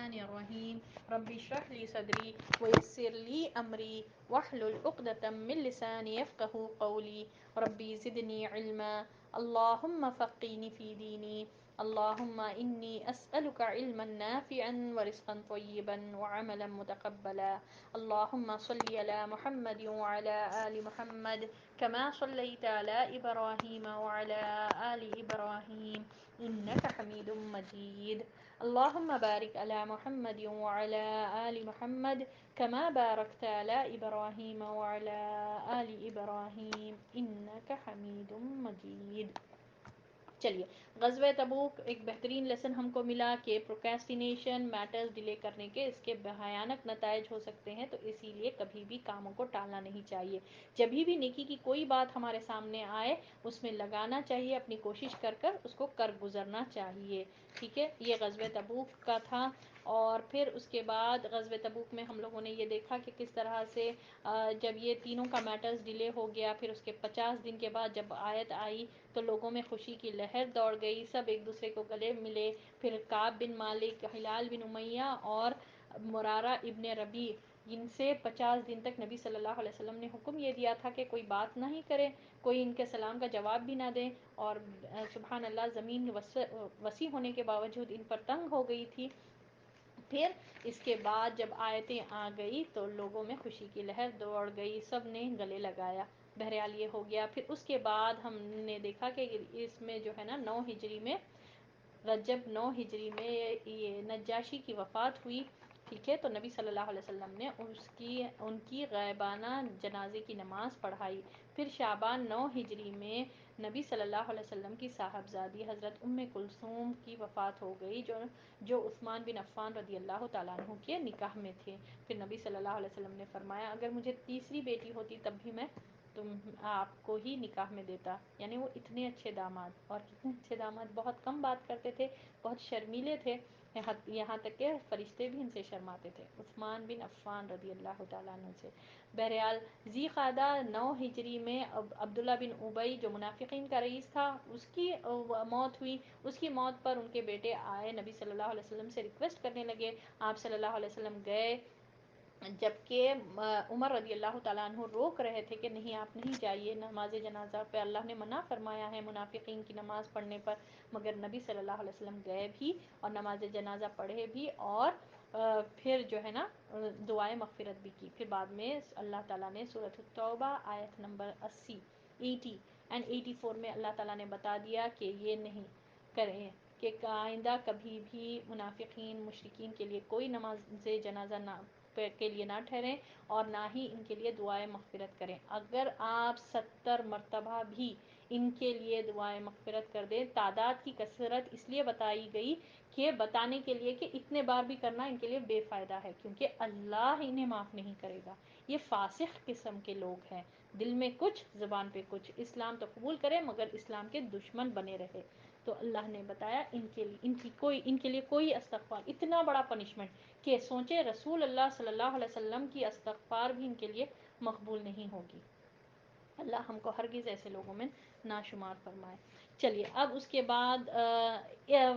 الرحمن الرحیم رب اشرح لی صدری ویسر لی امری واحلل عقدۃ من لسانی یفقهوا قولی ربی زدنی علما اللهم فقهنی فی دینی اللهم انی اسألک علما نافعا ورزقا طیبا وعملا متقبلا اللهم صل علی محمد وعلى آل محمد كما صليت على إبراهيم وعلى آل إبراهيم إنك حميد مجيد اللهم بارك على محمد وعلى آل محمد كما باركت على إبراهيم وعلى آل إبراهيم إنك حميد مجيد. چلیے، غزوہ تبوک ایک بہترین لیسن ہم کو ملا کہ پروکریسٹینیشن میٹرز ڈیلے کرنے کے اس کے بھیانک نتائج ہو سکتے ہیں، تو اسی لیے کبھی بھی کاموں کو ٹالنا نہیں چاہیے. جب بھی نیکی کی کوئی بات ہمارے سامنے آئے اس میں لگانا چاہیے، اپنی کوشش کر کر اس کو کر گزرنا چاہیے. ٹھیک ہے، یہ غزوہ تبوک کا تھا. اور پھر اس کے بعد غزوہ تبوک میں ہم لوگوں نے یہ دیکھا کہ کس طرح سے جب یہ تینوں کا میٹرز ڈیلے ہو گیا، پھر اس کے 50 دن کے بعد جب آیت آئی تو لوگوں میں خوشی کی لہر دوڑ گئی، سب ایک دوسرے کو گلے ملے. پھر کعب بن مالک، ہلال بن امیہ اور مرارہ ابن ربیع، ان سے 50 دن تک نبی صلی اللہ علیہ وسلم نے حکم یہ دیا تھا کہ کوئی بات نہیں کرے، کوئی ان کے سلام کا جواب بھی نہ دے. اور سبحان اللہ، زمین وسیع ہونے کے باوجود ان پر تنگ ہو گئی تھی. پھر اس کے بعد جب آیتیں آ گئی تو لوگوں میں خوشی کی لہر دوڑ گئی، سب نے گلے لگایا. بہرحال یہ ہو گیا. پھر اس کے بعد ہم نے دیکھا کہ اس میں جو ہے نا 9 ہجری میں، رجب 9 ہجری میں یہ نجاشی کی وفات ہوئی. ٹھیک ہے، تو نبی صلی اللہ علیہ وسلم نے ان کی غائبانہ جنازے کی نماز پڑھائی. پھر شعبان 9 ہجری میں نبی صلی اللہ علیہ وسلم کی صاحبزادی حضرت ام کلثوم کی وفات ہو گئی، جو عثمان بن عفان رضی اللہ تعالیٰ عنہ کے نکاح میں تھے. پھر نبی صلی اللہ علیہ وسلم نے فرمایا اگر مجھے تیسری بیٹی ہوتی تب بھی میں آپ کو ہی نکاح میں دیتا. یعنی وہ اتنے اچھے داماد، اور کتنے اچھے داماد، بہت کم بات کرتے تھے، بہت شرمیلے تھے، یہاں تک کہ فرشتے بھی ان سے شرماتے تھے، عثمان بن عفان رضی اللہ تعالیٰ عنہ سے. بہرحال ذی قعدہ 9 ہجری میں عبداللہ بن ابی جو منافقین کا رئیس تھا، اس کی موت ہوئی. اس کی موت پر ان کے بیٹے آئے، نبی صلی اللہ علیہ وسلم سے ریکویسٹ کرنے لگے. آپ صلی اللہ علیہ وسلم گئے، جبکہ عمر رضی اللہ تعالیٰ عنہ روک رہے تھے کہ نہیں آپ نہیں جائیے، نماز جنازہ پہ اللہ نے منع فرمایا ہے منافقین کی نماز پڑھنے پر. مگر نبی صلی اللہ علیہ وسلم گئے بھی اور نماز جنازہ پڑھے بھی، اور پھر جو ہے نا دعائیں مغفرت بھی کی. پھر بعد میں اللہ تعالیٰ نے سورۃ التوبہ آیت نمبر 80 اینڈ 84 میں اللہ تعالیٰ نے بتا دیا کہ یہ نہیں کریں، کہ آئندہ کبھی بھی منافقین مشرکین کے لیے کوئی نماز جنازہ کے لیے نہ ٹھہریں اور نہ ہی ان کے لیے دعائیں مغفرت کریں. اگر آپ 70 مرتبہ بھی ان کے لیے دعائیں مغفرت کر دیں، تعداد کی کثرت اس لیے بتائی گئی کہ بتانے کے لیے کہ اتنے بار بھی کرنا ان کے لیے بے فائدہ ہے، کیونکہ اللہ انہیں معاف نہیں کرے گا. یہ فاسق قسم کے لوگ ہیں، دل میں کچھ زبان پہ کچھ، اسلام تو قبول کرے مگر اسلام کے دشمن بنے رہے. تو اللہ نے بتایا ان کے لیے کوئی استغفار، اتنا بڑا پنشمنٹ کہ سوچے رسول اللہ صلی اللہ علیہ وسلم کی استغفار بھی ان کے لیے مقبول نہیں ہوگی. اللہ ہم کو ہرگز ایسے لوگوں میں ناشمار فرمائے. چلیے، اب اس کے بعد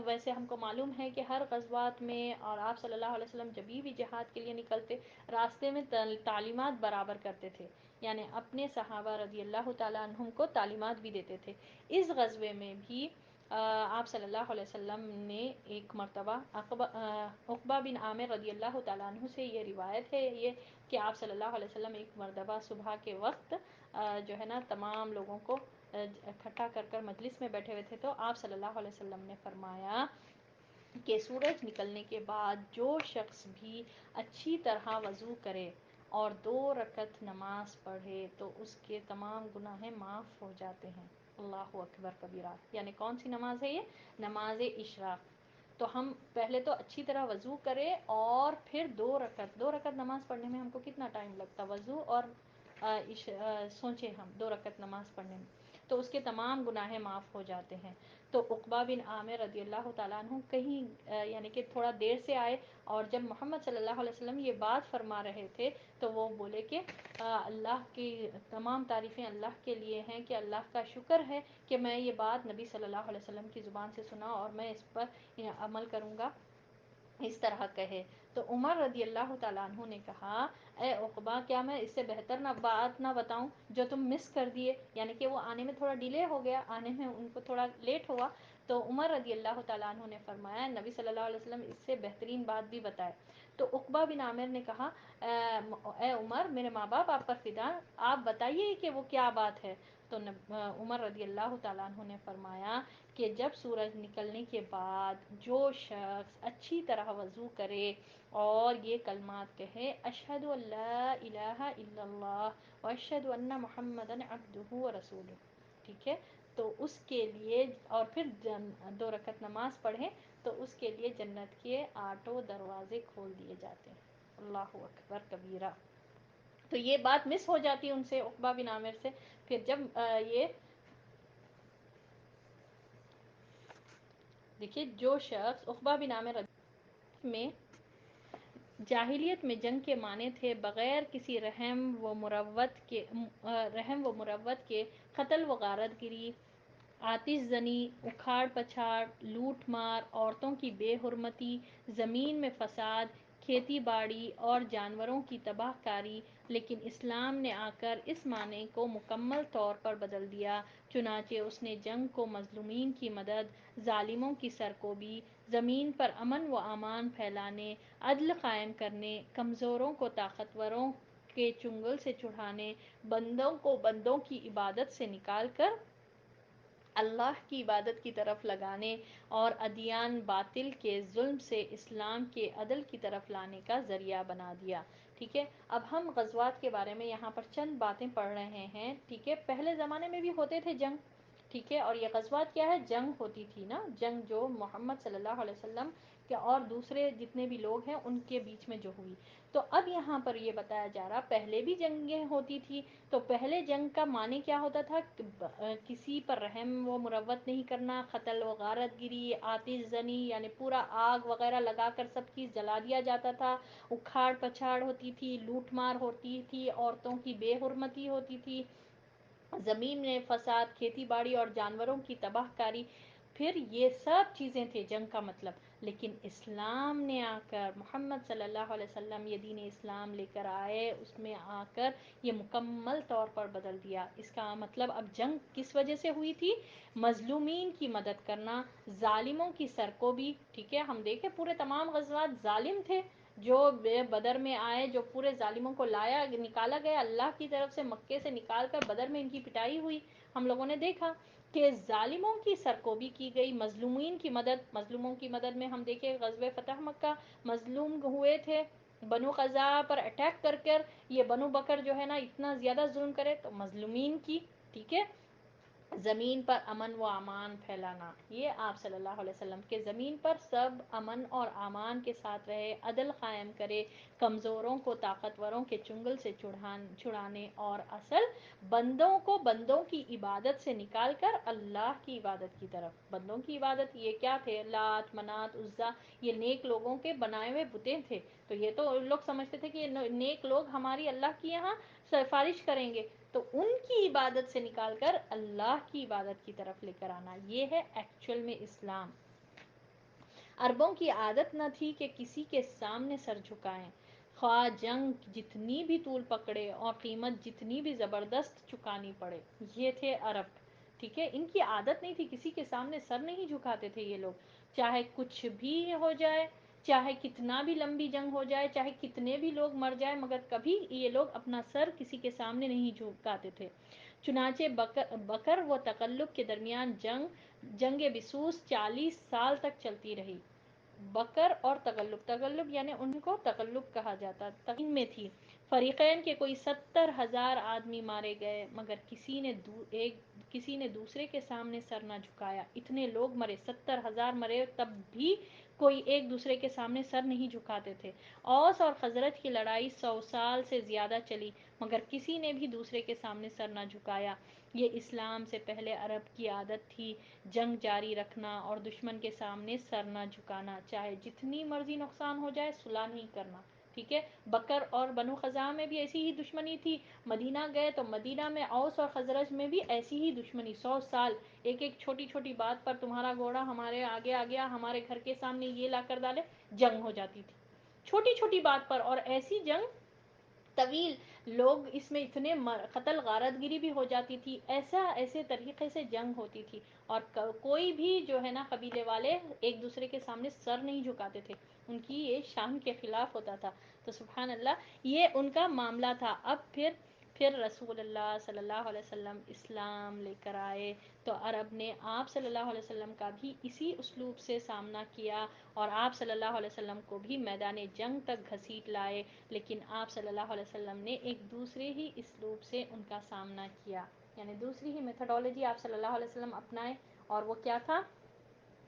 ویسے ہم کو معلوم ہے کہ ہر غزوات میں اور آپ صلی اللہ علیہ وسلم جب بھی جہاد کے لیے نکلتے راستے میں تعلیمات برابر کرتے تھے، یعنی اپنے صحابہ رضی اللہ تعالیٰ عنہم کو تعلیمات بھی دیتے تھے. اس غزوے میں بھی آپ صلی اللہ علیہ وسلم نے ایک مرتبہ عقبہ بن عامر رضی اللہ تعالیٰ عنہ سے یہ روایت ہے یہ کہ آپ صلی اللہ علیہ وسلم ایک مرتبہ صبح کے وقت جو ہے نا تمام لوگوں کو اکٹھا کر کر مجلس میں بیٹھے ہوئے تھے، تو آپ صلی اللہ علیہ وسلم نے فرمایا کہ سورج نکلنے کے بعد جو شخص بھی اچھی طرح وضو کرے اور 2 رکعت نماز پڑھے تو اس کے تمام گناہ معاف ہو جاتے ہیں. اللہ اکبر کبیرہ. یعنی کون سی نماز ہے یہ؟ نماز اشراق. تو ہم پہلے تو اچھی طرح وضو کرے اور پھر 2 رکعت نماز پڑھنے میں ہم کو کتنا ٹائم لگتا، وضو اور سوچیں ہم 2 رکعت نماز پڑھنے میں، تو اس کے تمام گناہ معاف ہو جاتے ہیں. تو عقبہ بن عامر رضی اللہ تعالیٰ عنہ کہیں یعنی کہ تھوڑا دیر سے آئے، اور جب محمد صلی اللہ علیہ وسلم یہ بات فرما رہے تھے تو وہ بولے کہ اللہ کی تمام تعریفیں اللہ کے لیے ہیں، کہ اللہ کا شکر ہے کہ میں یہ بات نبی صلی اللہ علیہ وسلم کی زبان سے سنا اور میں اس پر عمل کروں گا. اس طرح کہے۔ تو عمر رضی اللہ تعالیٰ عنہ نے کہا اے عقبہ کیا میں اس سے بہتر بات نہ بتاؤں جو تم مس کر دیے، یعنی کہ وہ آنے میں تھوڑا ڈیلے ہو گیا، آنے میں ان کو تھوڑا لیٹ ہوا۔ تو عمر رضی اللہ تعالیٰ عنہ نے فرمایا نبی صلی اللہ علیہ وسلم اس سے بہترین بات بھی بتائے۔ تو عقبہ بن عامر نے کہا اے عمر میرے ماں باپ آپ پر فدا، آپ بتائیے کہ وہ کیا بات ہے۔ تو عمر رضی اللہ تعالیٰ عنہ نے فرمایا کہ جب سورج نکلنے کے بعد جو شخص اچھی طرح وضو کرے اور یہ کلمات کہے اشہد ان لا الہ الا اللہ واشہد ان محمدًا عبدہ ورسولہ، ٹھیک ہے، تو اس کے لیے اور پھر 2 رکعت نماز پڑھیں تو اس کے لیے جنت کے 8 دروازے کھول دیے جاتے ہیں۔ اللہ اکبر کبیرہ۔ تو یہ بات مس ہو جاتی ان سے، عقبہ بن عامر سے۔ پھر جب یہ دیکھیے جو شخص عقبہ بن عامر میں جاہلیت میں جنگ کے معنی تھے بغیر کسی رحم و مروت کے قتل و غارت گری، آتش زنی، اکھاڑ پچھاڑ، لوٹ مار، عورتوں کی بے حرمتی، زمین میں فساد، کھیتی باڑی اور جانوروں کی تباہ کاری، لیکن اسلام نے آ کر اس معنی کو مکمل طور پر بدل دیا۔ چنانچہ اس نے جنگ کو مظلومین کی مدد، ظالموں کی سرکوبی، زمین پر امن و امان پھیلانے، عدل قائم کرنے، کمزوروں کو طاقتوروں کے چنگل سے چھڑانے، بندوں کو بندوں کی عبادت سے نکال کر اللہ کی عبادت کی طرف لگانے اور ادیان باطل کے ظلم سے اسلام کے عدل کی طرف لانے کا ذریعہ بنا دیا۔ ٹھیک ہے، اب ہم غزوات کے بارے میں یہاں پر چند باتیں پڑھ رہے ہیں۔ ٹھیک ہے، پہلے زمانے میں بھی ہوتے تھے جنگ، ٹھیک ہے، اور یہ غزوات کیا ہے؟ جنگ ہوتی تھی نا، جنگ جو محمد صلی اللہ علیہ وسلم کے اور دوسرے جتنے بھی لوگ ہیں ان کے بیچ میں جو ہوئی۔ تو اب یہاں پر یہ بتایا جا رہا پہلے بھی جنگیں ہوتی تھی، تو پہلے جنگ کا معنی کیا ہوتا تھا؟ کسی پر رحم و مروت نہیں کرنا، قتل و غارت گری، آتش زنی یعنی پورا آگ وغیرہ لگا کر سب چیز جلا دیا جاتا تھا، اکھاڑ پچھاڑ ہوتی تھی، لوٹ مار ہوتی تھی، عورتوں کی بے حرمتی ہوتی تھی، زمین میں فساد، کھیتی باڑی اور جانوروں کی تباہ کاری، پھر یہ سب چیزیں تھے جنگ کا مطلب۔ لیکن اسلام نے آ کر، محمد صلی اللہ علیہ وسلم یہ دین اسلام لے کر آئے، اس میں آ کر یہ مکمل طور پر بدل دیا۔ اس کا مطلب اب جنگ کس وجہ سے ہوئی تھی؟ مظلومین کی مدد کرنا، ظالموں کی سرکوبی، ٹھیک ہے، ہم دیکھیں پورے تمام غزوات ظالم تھے، جو بدر میں آئے، جو پورے ظالموں کو نکالا گیا اللہ کی طرف سے، مکے سے نکال کر بدر میں ان کی پٹائی ہوئی، ہم لوگوں نے دیکھا کہ ظالموں کی سرکوبی کی گئی، مظلومین کی مدد، مظلوموں کی مدد میں ہم دیکھیں غزوہ فتح مکہ مظلوم ہوئے تھے، بنو قزاع پر اٹیک کر کر یہ بنو بکر جو ہے نا اتنا زیادہ ظلم کرے، تو مظلومین کی، ٹھیک ہے، زمین پر امن و امان پھیلانا، یہ آپ صلی اللہ علیہ وسلم کے زمین پر سب امن اور امان کے ساتھ رہے، عدل قائم کرے، کمزوروں کو طاقتوروں کے چنگل سے چھڑانے اور اصل بندوں کو بندوں کی عبادت سے نکال کر اللہ کی عبادت کی طرف۔ بندوں کی عبادت یہ کیا تھے؟ لات، منات، عزا، یہ نیک لوگوں کے بنائے ہوئے بتیں تھے، تو یہ تو لوگ سمجھتے تھے کہ یہ نیک لوگ ہماری اللہ کی یہاں سفارش کریں گے، تو ان کی عبادت سے نکال کر اللہ کی عبادت کی طرف لے کر آنا، یہ ہے ایکچول میں اسلام۔ عربوں کی عادت نہ تھی کہ کسی کے سامنے سر جھکائیں، خواہ جنگ جتنی بھی طول پکڑے اور قیمت جتنی بھی زبردست چکانی پڑے، یہ تھے عرب، ٹھیک ہے، ان کی عادت نہیں تھی، کسی کے سامنے سر نہیں جھکاتے تھے یہ لوگ، چاہے کچھ بھی ہو جائے، چاہے کتنا بھی لمبی جنگ ہو جائے، چاہے کتنے بھی لوگ مر جائیں، مگر کبھی یہ لوگ اپنا سر کسی کے سامنے نہیں جھکاتے تھے۔ چنانچہ بکر و تغلب کے درمیان جنگ بسوس 40 سال تک چلتی رہی۔ بکر اور تغلب یعنی ان کو تغلب کہا جاتا تقسیم میں تھی، فریقین کے کوئی 70,000 آدمی مارے گئے، مگر کسی نے دوسرے کے سامنے سر نہ جھکایا، اتنے لوگ مرے، 70,000 مرے، تب بھی کوئی ایک دوسرے کے سامنے سر نہیں جھکاتے تھے۔ اوس اور خزرج کی لڑائی 100 سال سے زیادہ چلی، مگر کسی نے بھی دوسرے کے سامنے سر نہ جھکایا۔ یہ اسلام سے پہلے عرب کی عادت تھی، جنگ جاری رکھنا اور دشمن کے سامنے سر نہ جھکانا، چاہے جتنی مرضی نقصان ہو جائے، صلح نہیں کرنا، ٹھیک ہے، بکر اور بنو خزاعہ میں بھی ایسی ہی دشمنی تھی، مدینہ گئے تو مدینہ میں اوس اور خزرج میں بھی ایسی ہی دشمنی، 100 سال ایک ایک چھوٹی چھوٹی بات پر تمہارا گھوڑا ہمارے آگے آ گیا، ہمارے گھر کے سامنے یہ لا کر ڈالے، جنگ ہو جاتی تھی چھوٹی چھوٹی بات پر، اور ایسی جنگ طویل، لوگ اس میں اتنے قتل غارت گری بھی ہو جاتی تھی، ایسے طریقے سے جنگ ہوتی تھی، اور کوئی بھی جو ہے نا قبیلے والے ایک دوسرے کے سامنے سر نہیں جھکاتے تھے، ان کی یہ شان کے خلاف ہوتا تھا. تو سبحان اللہ یہ ان کا معاملہ تھا. اب پھر رسول اللہ صلی اللہ علیہ وسلم اسلام لے کر آئے تو عرب نے آپ صلی اللہ علیہ وسلم کا بھی اسی اسلوب سے سامنا کیا، اور آپ صلی اللہ علیہ وسلم کو بھی میدان جنگ تک گھسیٹ لائے، لیکن آپ صلی اللہ علیہ وسلم نے ایک دوسرے ہی اسلوب سے ان کا سامنا کیا، یعنی دوسری ہی میتھڈالوجی آپ صلی اللہ علیہ وسلم اپنائے، اور وہ کیا تھا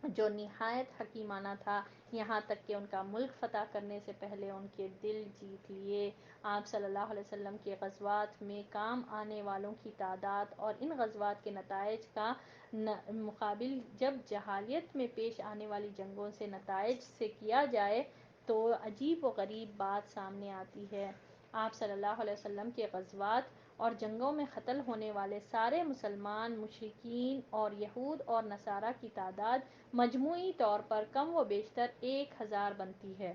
جو نہایت حکیمانہ تھا، یہاں تک کہ ان کا ملک فتح کرنے سے پہلے ان کے دل جیت لیے. آپ صلی اللہ علیہ وسلم کے غزوات میں کام آنے والوں کی تعداد اور ان غزوات کے نتائج کا مقابل جب جاہلیت میں پیش آنے والی جنگوں سے نتائج سے کیا جائے تو عجیب و غریب بات سامنے آتی ہے. آپ صلی اللہ علیہ وسلم کے غزوات اور جنگوں میں قتل ہونے والے سارے مسلمان مشرکین اور یہود اور نصارہ کی تعداد مجموعی طور پر کم و بیشتر 1000 بنتی ہے،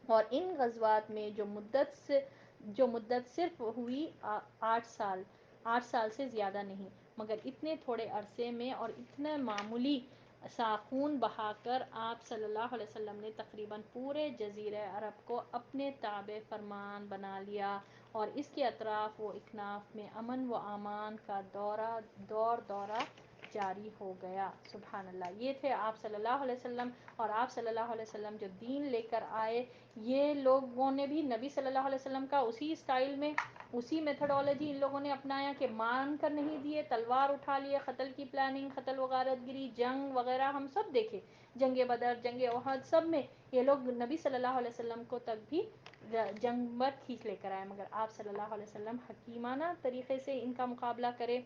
اور ان غزوات میں جو مدت صرف ہوئی 8 سال، 8 سال سے زیادہ نہیں، مگر اتنے تھوڑے عرصے میں اور اتنے معمولی سا خون بہا کر آپ صلی اللہ علیہ وسلم نے تقریباً پورے جزیرہ عرب کو اپنے تابع فرمان بنا لیا، اور اس کے اطراف و اکناف میں امن و امان کا دورہ جاری ہو گیا. سبحان اللہ. یہ تھے آپ صلی اللہ علیہ وسلم، اور آپ صلی اللہ علیہ وسلم جو دین لے کر آئے، یہ لوگوں نے بھی نبی صلی اللہ علیہ وسلم کا اسی اسٹائل میں اسی میتھڈالوجی ان لوگوں نے اپنایا کہ مان کر نہیں دیے، تلوار اٹھا لیے، قتل کی پلاننگ، قتل و غارت گری، جنگ وغیرہ ہم سب دیکھے، جنگ بدر، جنگ احد، سب میں یہ لوگ نبی صلی اللہ علیہ وسلم کو تک بھی جنگ پر کھینچ لے کر آئے، مگر آپ صلی اللہ علیہ وسلم حکیمانہ طریقے سے ان کا مقابلہ کرے.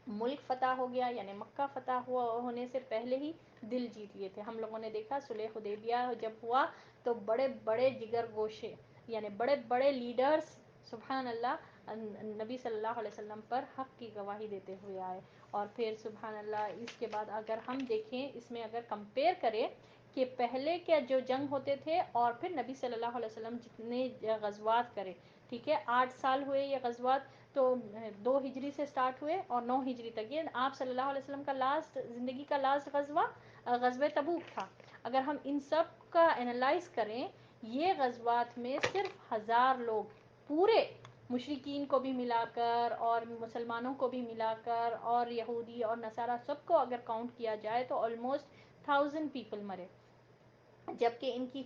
ملک فتح ہو گیا، یعنی مکہ فتح ہونے سے پہلے ہی دل جیت لیے تھے. ہم لوگوں نے دیکھا صلح حدیبیہ جب ہوا تو بڑے بڑے جگر گوشے، یعنی بڑے بڑے لیڈرز سبحان اللہ نبی صلی اللہ علیہ وسلم پر حق کی گواہی دیتے ہوئے آئے. اور پھر سبحان اللہ اس کے بعد اگر ہم دیکھیں اس میں اگر کمپیئر کریں کہ پہلے کے جو جنگ ہوتے تھے اور پھر نبی صلی اللہ علیہ وسلم جتنے غزوات کرے، ٹھیک ہے، 8 سال ہوئے یہ غزوات، تو 2 ہجری سے سٹارٹ ہوئے اور 9 ہجری تک، یہ آپ صلی اللہ علیہ وسلم کا زندگی کا لاسٹ غزوہ غزوہ تبوک تھا. اگر ہم ان سب کا انالائز کریں، یہ غزوات میں صرف 1000 لوگ پورے مشرکین کو بھی ملا کر اور مسلمانوں کو بھی ملا کر اور یہودی اور نصارہ سب کو اگر کاؤنٹ کیا جائے تو آلموسٹ 1000 پیپل مرے، جبکہ ان کی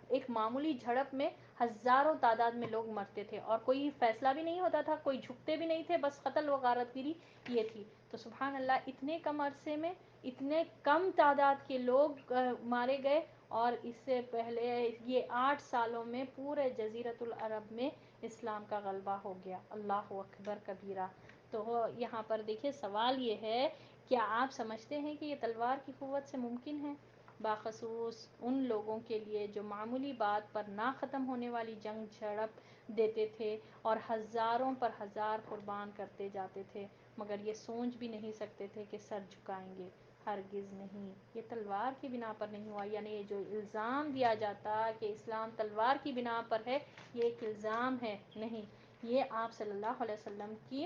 ایک معمولی جھڑپ میں ہزاروں تعداد میں لوگ مرتے تھے، اور کوئی فیصلہ بھی نہیں ہوتا تھا، کوئی جھکتے بھی نہیں تھے، بس قتل و غارت گری یہ تھی. تو سبحان اللہ اتنے کم عرصے میں اتنے کم تعداد کے لوگ مارے گئے، اور اس سے پہلے یہ 8 سالوں میں پورے جزیرۃ العرب میں اسلام کا غلبہ ہو گیا. اللہ اکبر کبیرہ. تو یہاں پر دیکھیں سوال یہ ہے، کیا آپ سمجھتے ہیں کہ یہ تلوار کی قوت سے ممکن ہے؟ باخصوص ان لوگوں کے لیے جو معمولی بات پر نہ ختم ہونے والی جنگ جھڑپ دیتے تھے اور ہزاروں پر ہزار قربان کرتے جاتے تھے، مگر یہ سوچ بھی نہیں سکتے تھے کہ سر جھکائیں گے. ہرگز نہیں. یہ تلوار کی بنا پر نہیں ہوا، یعنی یہ جو الزام دیا جاتا کہ اسلام تلوار کی بنا پر ہے، یہ ایک الزام ہے، نہیں، یہ آپ صلی اللہ علیہ وسلم کی،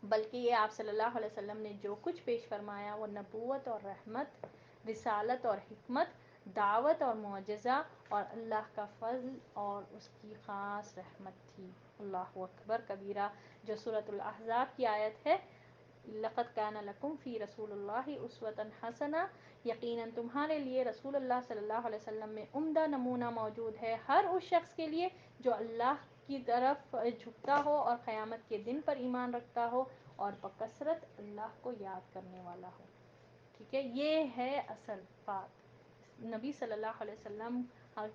بلکہ یہ آپ صلی اللہ علیہ وسلم نے جو کچھ پیش فرمایا وہ نبوت اور رحمت، رسالت اور حکمت، دعوت اور معجزہ، اور اللہ کا فضل اور اس کی خاص رحمت تھی. اللہ اکبر کبیرہ. جو سورۃ الاحزاب کی آیت ہے، لقد کان لکم فی رسول اللہ اسوۃ حسنہ، یقیناً تمہارے لیے رسول اللہ صلی اللہ علیہ وسلم میں عمدہ نمونہ موجود ہے ہر اس شخص کے لیے جو اللہ کی طرف جھکتا ہو اور قیامت کے دن پر ایمان رکھتا ہو اور بکثرت اللہ کو یاد کرنے والا ہو. ٹھیک ہے، یہ ہے اصل بات. نبی صلی اللہ علیہ وسلم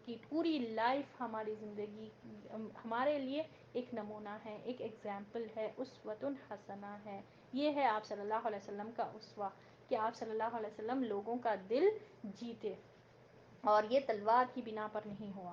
کی پوری لائف ہماری زندگی ہمارے لیے ایک نمونہ ہے، ایک ایگزامپل ہے، اسوۃ حسنہ ہے. یہ ہے آپ صلی اللہ علیہ وسلم کا اسوہ، کہ آپ صلی اللہ علیہ وسلم لوگوں کا دل جیتے، اور یہ تلوار کی بنا پر نہیں ہوا.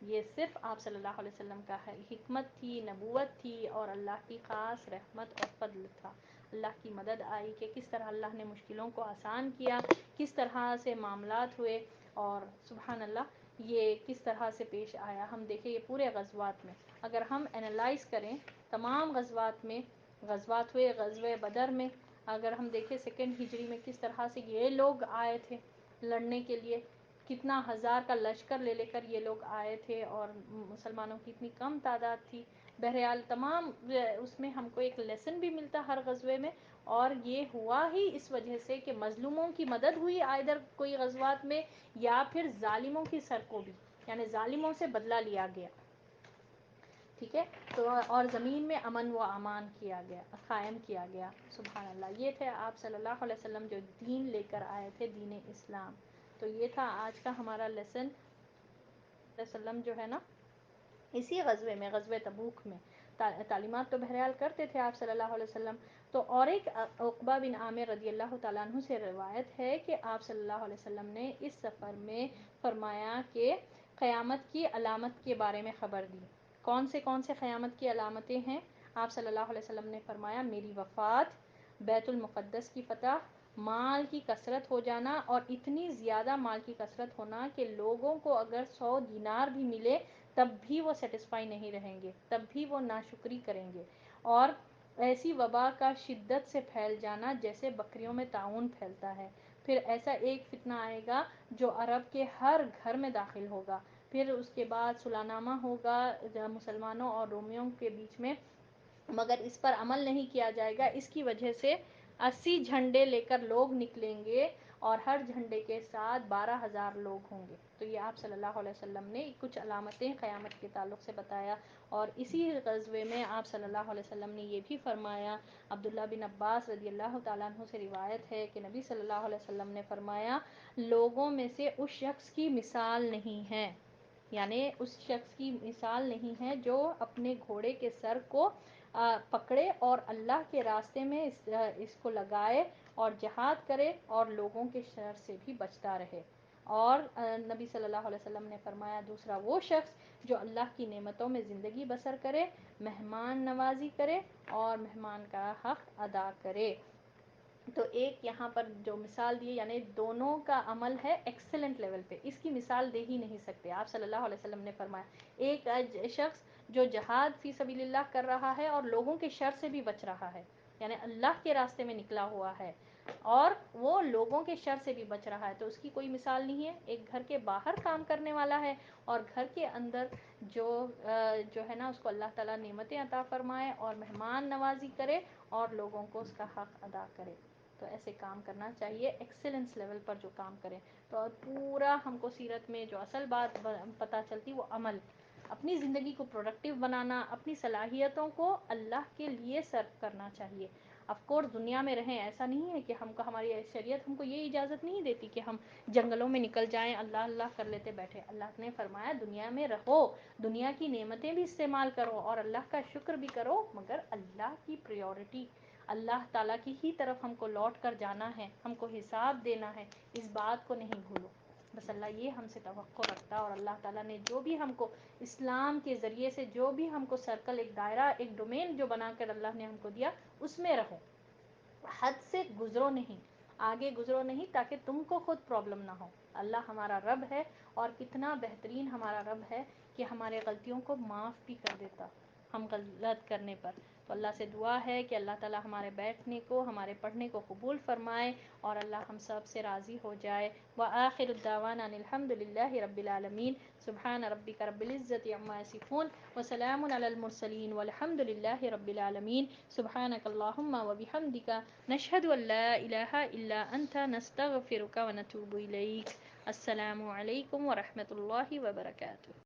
یہ صرف آپ صلی اللہ علیہ وسلم کا حکمت تھی، نبوت تھی، اور اللہ کی خاص رحمت اور فضل تھا. اللہ کی مدد آئی کہ کس طرح اللہ نے مشکلوں کو آسان کیا، کس طرح سے معاملات ہوئے، اور سبحان اللہ یہ کس طرح سے پیش آیا. ہم دیکھیں یہ پورے غزوات میں اگر ہم انالائز کریں، تمام غزوات میں غزوات ہوئے، غزوہ بدر میں اگر ہم دیکھیں 2 ہجری میں کس طرح سے یہ لوگ آئے تھے لڑنے کے لیے، کتنا ہزار کا لشکر لے کر یہ لوگ آئے تھے، اور مسلمانوں کی اتنی کم تعداد تھی. بہرحال تمام اس میں ہم کو ایک لیسن بھی ملتا ہر غزوے میں، اور یہ ہوا ہی اس وجہ سے کہ مظلوموں کی مدد ہوئی ادھر کوئی غزوات میں، یا پھر ظالموں کی سر کو بھی، یعنی ظالموں سے بدلہ لیا گیا. ٹھیک ہے، تو اور زمین میں امن و امان کیا گیا، قائم کیا گیا. سبحان اللہ، یہ تھے آپ صلی اللہ علیہ وسلم جو دین لے کر آئے تھے، دین اسلام. تو یہ تھا آج کا ہمارا لیسن. وسلم جو ہے نا اسی غزوے میں، غزوہ تبوک میں تعلیمات تو بہرحال کرتے تھے آپ صلی اللہ علیہ وسلم. تو اور ایک عقبہ بن عامر رضی اللہ تعالیٰ عنہ سے روایت ہے کہ آپ صلی اللہ علیہ وسلم نے اس سفر میں فرمایا کہ قیامت کی علامت کے بارے میں خبر دی. کون سے قیامت کی علامتیں ہیں؟ آپ صلی اللہ علیہ وسلم نے فرمایا میری وفات، بیت المقدس کی فتح، مال کی کثرت ہو جانا، اور اتنی زیادہ مال کی کثرت ہونا کہ لوگوں کو اگر 100 دینار بھی ملے تب بھی وہ سیٹسفائی نہیں رہیں گے، تب بھی وہ ناشکری کریں گے. اور ایسی وبا کا شدت سے پھیل جانا جیسے بکریوں میں طاعون پھیلتا ہے. پھر ایسا ایک فتنہ آئے گا جو عرب کے ہر گھر میں داخل ہوگا. پھر اس کے بعد صلح نامہ ہوگا مسلمانوں اور رومیوں کے بیچ میں، مگر اس پر عمل نہیں کیا جائے گا. اس کی وجہ سے 80 جھنڈے لے کر لوگ نکلیں گے، اور ہر جھنڈے کے ساتھ 12,000 لوگ ہوں گے. تو یہ آپ صلی اللہ علیہ وسلم نے کچھ علامتیں قیامت کے تعلق سے بتایا. اور اسی غزوے میں آپ صلی اللہ علیہ وسلم نے یہ بھی فرمایا، عبداللہ بن عباس رضی اللہ تعالیٰ عنہ سے روایت ہے کہ نبی صلی اللہ علیہ وسلم نے فرمایا لوگوں میں سے اس شخص کی مثال نہیں ہے، یعنی اس شخص کی مثال نہیں ہے جو اپنے گھوڑے کے سر کو پکڑے اور اللہ کے راستے میں اس کو لگائے اور جہاد کرے اور لوگوں کے شر سے بھی بچتا رہے. اور نبی صلی اللہ علیہ وسلم نے فرمایا دوسرا وہ شخص جو اللہ کی نعمتوں میں زندگی بسر کرے، مہمان نوازی کرے اور مہمان کا حق ادا کرے. تو ایک یہاں پر جو مثال دی، یعنی دونوں کا عمل ہے ایکسلنٹ لیول پہ، اس کی مثال دے ہی نہیں سکتے. آپ صلی اللہ علیہ وسلم نے فرمایا ایک شخص جو جہاد فی سبیل اللہ کر رہا ہے اور لوگوں کے شر سے بھی بچ رہا ہے، یعنی اللہ کے راستے میں نکلا ہوا ہے اور وہ لوگوں کے شر سے بھی بچ رہا ہے، تو اس کی کوئی مثال نہیں ہے. ایک گھر کے باہر کام کرنے والا ہے اور گھر کے اندر جو ہے نا اس کو اللہ تعالیٰ نعمتیں عطا فرمائے اور مہمان نوازی کرے اور لوگوں کو اس کا حق ادا کرے. تو ایسے کام کرنا چاہیے، ایکسلنس لیول پر جو کام کریں. تو پورا ہم کو سیرت میں جو اصل بات پتہ چلتی وہ عمل، اپنی زندگی کو پروڈکٹیو بنانا، اپنی صلاحیتوں کو اللہ کے لیے صرف کرنا چاہیے. آف کورس دنیا میں رہیں، ایسا نہیں ہے کہ ہم کو ہماری شریعت ہم کو یہ اجازت نہیں دیتی کہ ہم جنگلوں میں نکل جائیں اللہ اللہ کر لیتے بیٹھے. اللہ نے فرمایا دنیا میں رہو، دنیا کی نعمتیں بھی استعمال کرو اور اللہ کا شکر بھی کرو، مگر اللہ کی پریورٹی، اللہ تعالیٰ کی ہی طرف ہم کو لوٹ کر جانا ہے، ہم کو حساب دینا ہے، اس بات کو نہیں بھولو. بس اللہ یہ ہم سے توقع رکھتا ہے، اور اللہ تعالیٰ نے جو بھی ہم کو اسلام کے ذریعے سے جو بھی ہم کو سرکل، ایک دائرہ، ایک ڈومین جو بنا کر اللہ نے ہم کو دیا اس میں رہو. حد سے گزرو نہیں، آگے گزرو نہیں، تاکہ تم کو خود پرابلم نہ ہو. اللہ ہمارا رب ہے اور کتنا بہترین ہمارا رب ہے کہ ہمارے غلطیوں کو معاف بھی کر دیتا ہم غلط کرنے پر. تو اللہ سے دعا ہے کہ اللہ تعالیٰ ہمارے بیٹھنے کو، ہمارے پڑھنے کو قبول فرمائے اور اللہ ہم سب سے راضی ہو جائے. وآخر الدعوانا ان الحمد للہ رب العالمین. سبحان ربک رب العزت عما یصفون وسلام علی المرسلین والحمد للہ رب العالمین. سبحانک اللہم وبحمدک نشہد ان لا الہ الا انت نستغفرک ونتوب الیک. السلام علیکم ورحمۃ اللہ وبرکاتہ.